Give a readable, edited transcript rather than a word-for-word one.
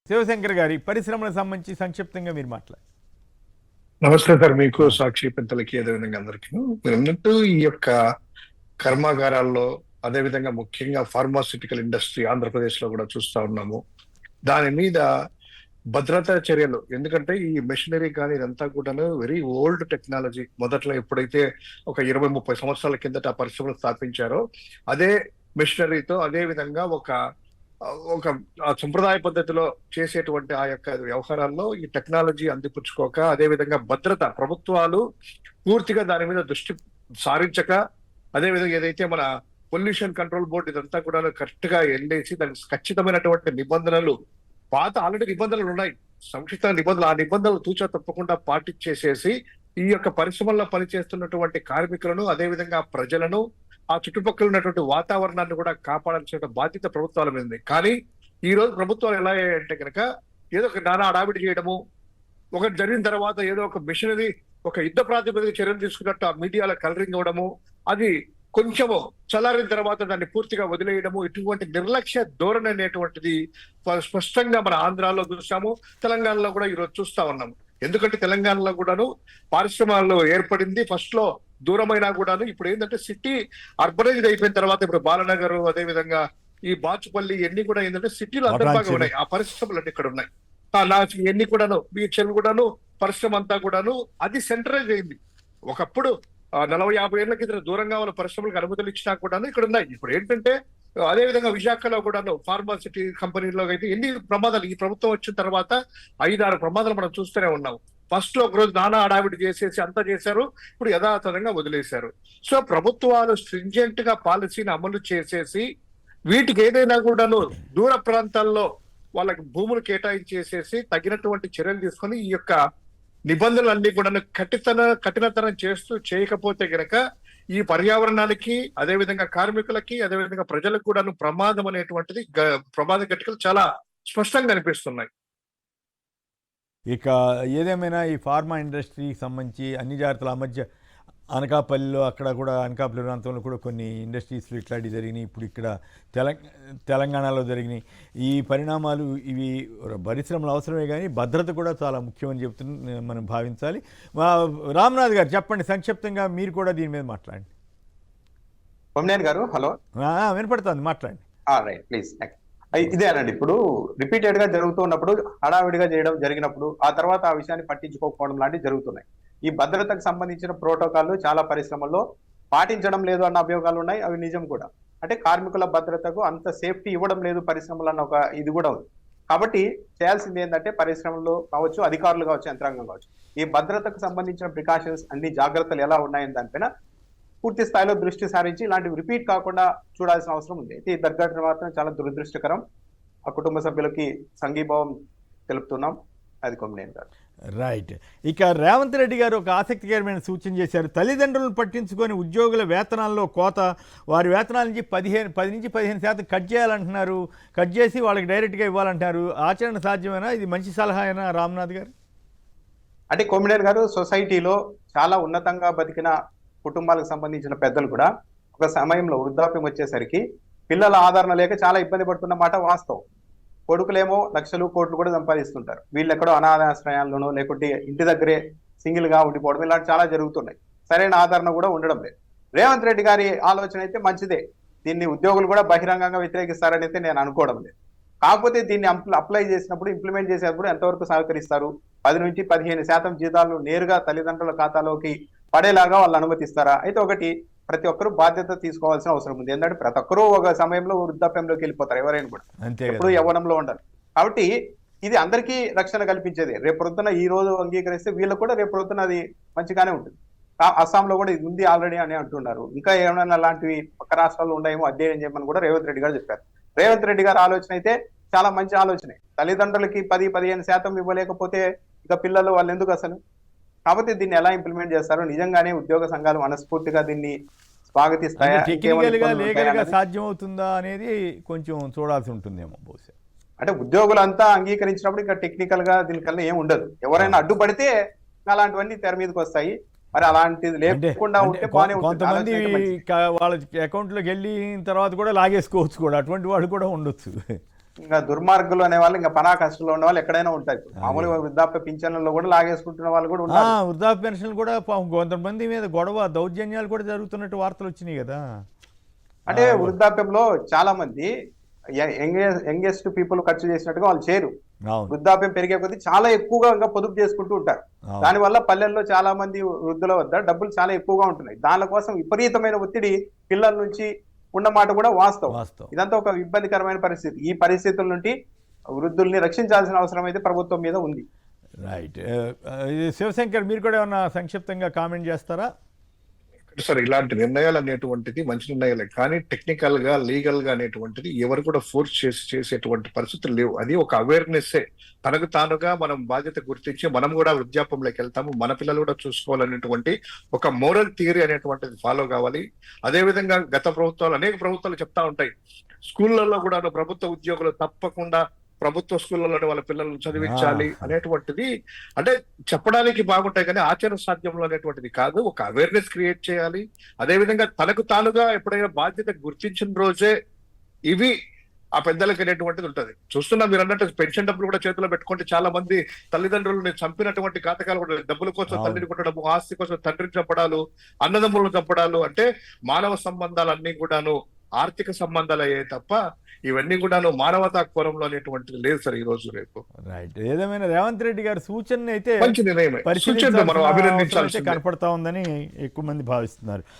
శివశంకర్ గారి పరిశ్రమలకు సంబంధించి సంక్షిప్తంగా మీరు మాట్లాడారు. నమస్తే సార్, మీకు సాక్షి పెద్దలకి అదేవిధంగా అందరికీ. మీరు అన్నట్టు ఈ యొక్క కర్మాగారాల్లో అదేవిధంగా ముఖ్యంగా ఫార్మాస్యూటికల్ ఇండస్ట్రీ ఆంధ్రప్రదేశ్ లో కూడా చూస్తా ఉన్నాము. దాని మీద భద్రతా చర్యలు, ఎందుకంటే ఈ మెషినరీ కానీ ఇదంతా కూడా వెరీ ఓల్డ్ టెక్నాలజీ. మొదట్లో ఎప్పుడైతే ఒక 20-30 సంవత్సరాల కిందట ఆ పరిశ్రమలు స్థాపించారో అదే మెషినరీతో అదే విధంగా ఒక ఒక సంప్రదాయ పద్ధతిలో చేసేటువంటి ఆ యొక్క వ్యవహారాల్లో ఈ టెక్నాలజీ అందిపుచ్చుకోక, అదే విధంగా భద్రత ప్రభుత్వాలు పూర్తిగా దాని మీద దృష్టి సారించక, అదే విధంగా ఏదైతే మన పొల్యూషన్ కంట్రోల్ బోర్డు ఇదంతా కూడా కరెక్ట్ గా ఎండేసి దానికి ఖచ్చితమైనటువంటి నిబంధనలు, పాత ఆల్రెడీ నిబంధనలు ఉన్నాయి, సంక్షిప్త నిబంధనలు, ఆ నిబంధనలు తూచా తప్పకుండా పాటించేసేసి ఈ యొక్క పరిశ్రమల్లో పనిచేస్తున్నటువంటి కార్మికులను అదే విధంగా ప్రజలను ఆ చుట్టుపక్కల ఉన్నటువంటి వాతావరణాన్ని కూడా కాపాడాల్సిన బాధ్యత ప్రభుత్వాల మీద ఉంది. కానీ ఈ రోజు ప్రభుత్వాలు ఎలా అంటే కనుక ఏదో ఒక నానా అడావిడి చేయడము, ఒకటి జరిగిన తర్వాత ఏదో ఒక మిషనరీ ఒక యుద్ధ ప్రాతిపదిక చర్యలు తీసుకున్నట్టు ఆ మీడియాలో కలరింగ్ అవ్వడము, అది కొంచెము చల్లారిన తర్వాత దాన్ని పూర్తిగా వదిలేయడము, ఇటువంటి నిర్లక్ష్య ధోరణి అనేటువంటిది స్పష్టంగా మన ఆంధ్రాలో చూసాము, తెలంగాణలో కూడా ఈరోజు చూస్తా ఉన్నాము. ఎందుకంటే తెలంగాణలో కూడాను పారిశ్రమలు ఏర్పడింది, ఫస్ట్ లో దూరమైనా కూడాను ఇప్పుడు ఏంటంటే సిటీ అర్బనైజ్ అయిపోయిన తర్వాత ఇప్పుడు బాలనగర్ అదే విధంగా ఈ బాచుపల్లి ఇవన్నీ కూడా ఏంటంటే సిటీలో అంతర్భాగం ఉన్నాయి, ఆ పరిశ్రమలు అన్ని ఇక్కడ ఉన్నాయి. ఎన్ని కూడాను బీహెచ్ఎల్ కూడాను పరిశ్రమ అంతా కూడాను అది సెంట్రలైజ్ అయింది. ఒకప్పుడు 40-50 ఏళ్ల కింద దూరంగా ఉన్న పరిశ్రమలకు అనుమతులు ఇచ్చినా కూడాను ఇక్కడ ఉన్నాయి. ఇప్పుడు ఏంటంటే అదే విధంగా విశాఖలో కూడాను ఫార్మాసిటీ కంపెనీలో అయితే ఎన్ని ప్రమాదాలు, ఈ ప్రభుత్వం వచ్చిన తర్వాత 5-6 ప్రమాదాలు మనం చూస్తూనే ఉన్నాం. ఫస్ట్ లో ఒక రోజు నానా అడావిడి చేసేసి అంతా చేశారు, ఇప్పుడు యథాతథంగా వదిలేశారు. సో ప్రభుత్వాలు స్ట్రింజెంట్ గా పాలసీని అమలు చేసేసి వీటికి ఏదైనా కూడాను దూర ప్రాంతాల్లో వాళ్ళకి భూములు కేటాయించేసేసి తగినటువంటి చర్యలు తీసుకొని ఈ యొక్క నిబంధనలన్నీ కూడా కఠినతనం చేస్తూ చేయకపోతే గనక ఈ పర్యావరణానికి అదే విధంగా కార్మికులకి అదే విధంగా ప్రజలకు కూడా ప్రమాదం అనేటువంటిది ప్రమాద ఘటనలు చాలా స్పష్టంగా కనిపిస్తున్నాయి. ఇక ఏదేమైనా ఈ ఫార్మా ఇండస్ట్రీకి సంబంధించి అన్ని జాగ్రత్తల మధ్య అనకాపల్లిలో అక్కడ కూడా అనకాపల్లి ప్రాంతంలో కూడా కొన్ని ఇండస్ట్రీస్లో ఇట్లాంటివి జరిగినాయి, ఇప్పుడు ఇక్కడ తెలంగాణలో జరిగినాయి. ఈ పరిణామాలు ఇవి పరిశ్రమలు అవసరమే కానీ భద్రత కూడా చాలా ముఖ్యమని మనం భావించాలి. రామ్నాథ్ గారు చెప్పండి సంక్షిప్తంగా, మీరు కూడా దీని మీద మాట్లాడండి. కొమ్మినేని గారు, హలో. వినపడుతుంది, మాట్లాడండి. Right, please. ఇదేనండి, ఇప్పుడు రిపీటెడ్ గా జరుగుతున్నప్పుడు హడావిడిగా చేయడం జరిగినప్పుడు ఆ తర్వాత ఆ విషయాన్ని పట్టించుకోకపోవడం లాంటివి జరుగుతున్నాయి. ఈ భద్రతకు సంబంధించిన ప్రోటోకాల్లు చాలా పరిశ్రమల్లో పాటించడం లేదు అన్న అభియోగాలు ఉన్నాయి, అవి నిజం కూడా. అంటే కార్మికుల భద్రతకు అంత సేఫ్టీ ఇవ్వడం లేదు పరిశ్రమలు అన్న ఒక ఇది కూడా ఉంది. కాబట్టి చేయాల్సింది ఏంటంటే పరిశ్రమలు కావచ్చు, అధికారులు కావచ్చు, యంత్రాంగం కావచ్చు, ఈ భద్రతకు సంబంధించిన ప్రికాషన్స్ అన్ని జాగ్రత్తలు ఎలా ఉన్నాయని దానిపైన పూర్తి స్థాయిలో దృష్టి సారించి ఇలాంటివి రిపీట్ కాకుండా చూడాల్సిన అవసరం ఉంది. అయితే ఈ దుర్ఘటన మాత్రం చాలా దురదృష్టకరం. ఆ కుటుంబ సభ్యులకి సంఘీభావం తెలుపుతున్నాం. అది కొమ్మినేని గారు. రైట్. ఇక రేవంత్ రెడ్డి గారు ఒక ఆసక్తికరమైన సూచన చేశారు. తల్లిదండ్రులను పట్టించుకొని ఉద్యోగుల వేతనాల్లో కోత, వారి వేతనాల నుంచి 10-15% కట్ చేయాలంటున్నారు, కట్ చేసి వాళ్ళకి డైరెక్ట్గా ఇవ్వాలంటున్నారు. ఆచరణ సాధ్యమేనా? ఇది మంచి సలహా అయినా రామ్నాథ్ గారు? అంటే కొమ్మినేని గారు, సొసైటీలో చాలా ఉన్నతంగా బతికిన కుటుంబాలకు సంబంధించిన పెద్దలు కూడా ఒక సమయంలో వృద్ధాప్యం వచ్చేసరికి పిల్లల ఆదరణ లేక చాలా ఇబ్బంది పడుతున్న మాట వాస్తవం. కొడుకులేమో లక్షలు కోట్లు కూడా సంపాదిస్తుంటారు, వీళ్ళు ఎక్కడో అనాథాశ్రయాల్లోనో లేకుంటే ఇంటి దగ్గరే సింగిల్ గా ఉండిపోవడం ఇలాంటి చాలా జరుగుతున్నాయి. సరైన ఆదరణ కూడా ఉండడం లేదు. రేవంత్ రెడ్డి గారి ఆలోచన అయితే మంచిదే, దీన్ని ఉద్యోగులు కూడా బహిరంగంగా వ్యతిరేకిస్తారని అయితే నేను అనుకోవడం లేదు. కాకపోతే దీన్ని అప్లై చేసినప్పుడు, ఇంప్లిమెంట్ చేసేటప్పుడు ఎంతవరకు సహకరిస్తారు? 10-15% జీతాలను నేరుగా తల్లిదండ్రుల ఖాతాలోకి పడేలాగా వాళ్ళు అనుమతిస్తారా? అయితే ఒకటి, ప్రతి ఒక్కరూ బాధ్యత తీసుకోవాల్సిన అవసరం ఉంది. ఎందుకంటే ప్రతి ఒక్కరూ ఒక సమయంలో వృద్ధాప్యంలోకి వెళ్ళిపోతారు, ఎవరైనా కూడా ఎప్పుడు యవ్వనంలో ఉండాలి. కాబట్టి ఇది అందరికీ రక్షణ కల్పించేది. రేపు ప్రొద్దున ఈ రోజు అంగీకరిస్తే వీళ్ళకు కూడా రేపు ప్రొద్దున అది మంచిగానే ఉంటుంది. అస్సాంలో కూడా ఇది ఉంది ఆల్రెడీ అని అంటున్నారు. ఇంకా ఏమైనా అలాంటివి పక్క రాష్ట్రాల్లో ఉన్నాయేమో అధ్యయనం చేయమని కూడా రేవంత్ రెడ్డి గారు చెప్పారు. రేవంత్ రెడ్డి గారి ఆలోచన అయితే చాలా మంచి ఆలోచనే. తల్లిదండ్రులకి 10-15% ఇవ్వలేకపోతే ఇక పిల్లలు వాళ్ళు ఎందుకు అసలు? కాబట్టి దీన్ని ఎలా ఇంప్లిమెంట్ చేస్తారో నిజంగానే ఉద్యోగ సంఘాలు మనస్ఫూర్తిగా దీన్ని స్వాగతిస్తాయా, సాధ్యం అవుతుందా అనేది కొంచెం చూడాల్సి ఉంటుందేమో బహుశా. అంటే ఉద్యోగులంతా అంగీకరించినప్పుడు ఇంకా టెక్నికల్ గా దీనికన్నా ఏం ఉండదు. ఎవరైనా అడ్డుపడితే అలాంటివన్నీ తెర మీదకి వస్తాయి. మరి అలాంటిది లేకుండా ఉంటే కొంతమంది వాళ్ళ అకౌంట్లోకి వెళ్ళిన తర్వాత కూడా లాగేసుకోవచ్చు కూడా, అటువంటి వాళ్ళు కూడా ఉండొచ్చు. ఇంకా దుర్మార్గులు అనే వాళ్ళు ఇంకా పరాకాష్ఠలో ఉన్న వాళ్ళు ఎక్కడైనా ఉంటారు. మామూలుగా వృద్ధాప్య పింఛన్లలో కూడా లాగేసుకుంటున్న వాళ్ళు కూడా ఉంటారు. వృద్ధాప్య పెన్షన్ కూడా పాపం కొంతమంది మీద గొడవ దౌర్జన్యాలు కూడా జరుగుతున్నట్టు వార్తలు వచ్చినాయి కదా. అంటే వృద్ధాప్యంలో చాలా మంది యంగెస్ట్ పీపుల్ ఖర్చు చేసినట్టుగా వాళ్ళు చేయరు. అవును, వృద్ధాప్యం పెరిగే కొద్దీ చాలా ఎక్కువగా ఇంకా పొదుపు చేసుకుంటూ ఉంటారు. అవును. దానివల్ల పల్లెల్లో చాలా మంది వృద్ధుల వద్ద డబ్బులు చాలా ఎక్కువగా ఉంటున్నాయి. దానికోసం విపరీతమైన ఒత్తిడి పిల్లల నుంచి ఉన్నమాట కూడా వాస్తవం. వాస్తవం. ఇదంతా ఒక ఇబ్బందికరమైన పరిస్థితి. ఈ పరిస్థితుల నుండి వృద్ధుల్ని రక్షించాల్సిన అవసరం అయితే ప్రభుత్వం మీద ఉంది. రైట్. శివశంకర్, మీరు కూడా ఏమన్నా సంక్షిప్తంగా కామెంట్ చేస్తారా? సార్, ఇలాంటి నిర్ణయాలు అనేటువంటిది మంచి నిర్ణయాలే, కానీ టెక్నికల్ గా లీగల్ గా అనేటువంటిది ఎవరు కూడా ఫోర్స్ చేసేటువంటి పరిస్థితులు లేవు. అది ఒక అవేర్నెస్. తనకు తానుగా మనం బాధ్యత గుర్తించి మనం కూడా వృద్ధాపంలోకి వెళ్తాము, మన పిల్లలు కూడా చూసుకోవాలనేటువంటి ఒక మోరల్ థియరీ అనేటువంటిది ఫాలో కావాలి. అదే విధంగా గత ప్రభుత్వాలు, అనేక ప్రభుత్వాలు చెప్తా ఉంటాయి, స్కూళ్ళల్లో కూడా ప్రభుత్వ ఉద్యోగులు తప్పకుండా ప్రభుత్వ స్కూళ్ళలోనే వాళ్ళ పిల్లలను చదివించాలి అనేటువంటిది. అంటే చెప్పడానికి బాగుంటాయి కానీ ఆచరణ సాధ్యంలో అనేటువంటిది కాదు. ఒక అవేర్నెస్ క్రియేట్ చేయాలి. అదే విధంగా తనకు తానుగా ఎప్పుడైనా బాధ్యత గుర్తించిన రోజే ఇవి ఆ పెద్దలకు అనేటువంటిది ఉంటది. చూస్తున్నా మీరు అన్నట్టు పెన్షన్ డబ్బులు కూడా చేతిలో పెట్టుకుంటే చాలా మంది తల్లిదండ్రులను చంపినటువంటి ఘాతకాలు కూడా, డబ్బుల కోసం తల్లిని కొట్టడము, ఆస్తి కోసం తండ్రిని చంపడాలు, అన్నదమ్ములను చంపడాలు. అంటే మానవ సంబంధాలన్నీ కూడాను ఆర్థిక సంబంధాలు అయ్యాయి తప్ప ఇవన్నీ కూడాను మానవతా కోణంలో అనేటువంటిది లేదు సార్ ఈ రోజు రేపు. రైట్. ఏదేమైనా రేవంత్ రెడ్డి గారి సూచన అయితే మంచి నిర్ణయమే, సూచన మనం అభినందించాల్సి కనపడతా ఉందని ఎక్కువ మంది భావిస్తున్నారు.